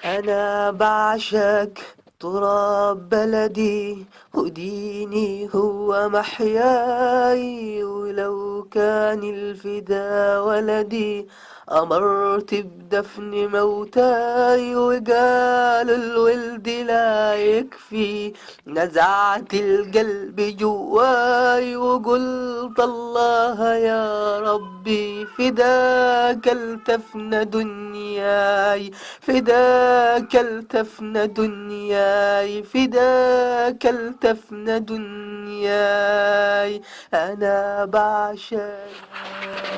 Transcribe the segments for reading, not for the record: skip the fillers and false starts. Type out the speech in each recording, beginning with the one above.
أنا بعشق تراب بلدي، وديني هو محياي، ولو كان الفدا ولدي أمرت بدفن موتاي. وقال الولد لا يكفي، نزعت القلب جواي وقلت الله يا ربي فداك التفن دنياي، فداك التفن دنياي، فداك التفن دنياي.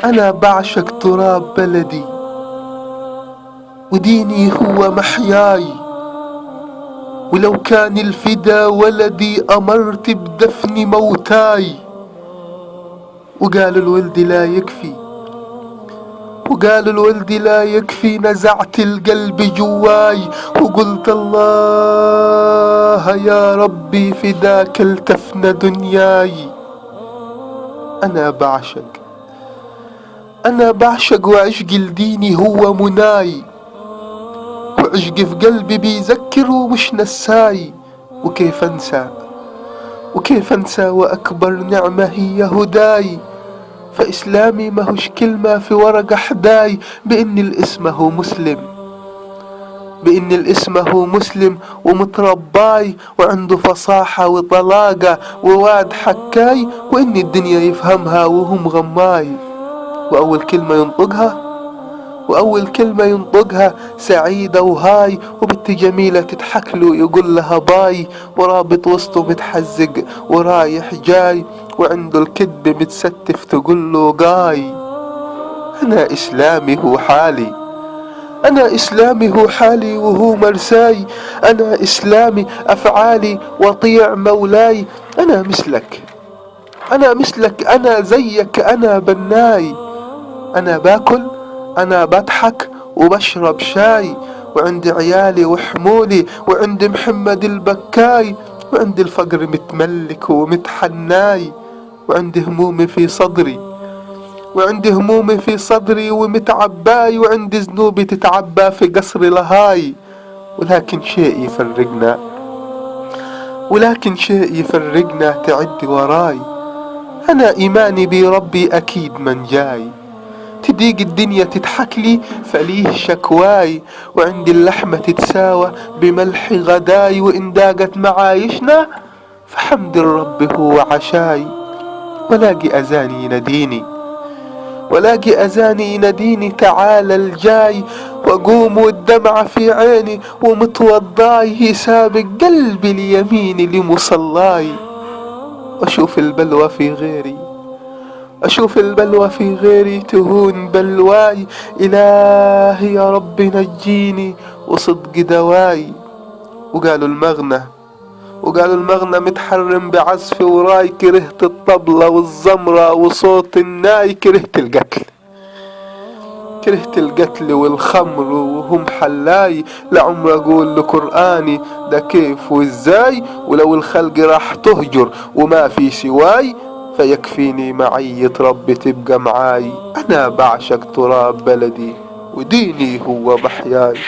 أنا بعشق تراب بلدي، وديني هو محياي، ولو كان الفدا ولدي أمرت بدفن موتاي. وقال الولد لا يكفي، وقال الولد لا يكفي، نزعت القلب جواي وقلت الله يا ربي فداك التفن دنياي. أنا بعشق وعشق لديني هو مناي، وعشق في قلبي بيذكر ومش نساي. وكيف أنسى وأكبر نعمة هي هداي. فإسلامي ماهوش كلمة في ورقة حداي، بإن الاسم هو مسلم ومترباي، وعنده فصاحة وطلاقة وواد حكاي، وإن الدنيا يفهمها وهم غماي. وأول كلمة ينطقها سعيدة وهاي، وبنت جميلة تضحك له يقول لها باي، ورابط وسطه متحزق ورايح جاي، وعنده الكذب متستف تقول له قاي. أنا إسلامي هو حالي وهو مرساي. أنا إسلامي أفعالي وطيع مولاي. أنا مثلك أنا زيك أنا بناي. أنا باكل أنا بضحك وبشرب شاي، وعندي عيالي وحمولي، وعندي محمد البكاي، وعندي الفقر متملك ومتحناي، وعندي همومي في صدري ومتعباي، وعندي ذنوبي تتعبى في قصر لهاي. ولكن شيء يفرقنا تعد وراي. أنا إيماني بربي أكيد من جاي، تضيق الدنيا تضحك لي فليه شكواي، وعندي اللحمة تتساوى بملح غداي، وإن ضاقت معايشنا فحمد الرب هو عشاي. ولاقي أذاني يناديني تعالى الجاي، وأقوم والدمعة في عيني ومتوضاي، يسابق قلبي اليمين لمصلاي. وأشوف البلوى في غيري تهون بلواي. إلهي يا رب نجيني وصدق دواي. وقالوا المغنى متحرم بعزف وراي، كرهت الطبلة والزمرة وصوت الناي، كرهت القتل والخمر وهم حلاي. لعمر أقول لقرآني ده كيف وإزاي، ولو الخلق راح تهجر وما في سواي، فيكفيني معية ربي تبقى معاي. أنا بعشق تراب بلدي، وديني هو محياي.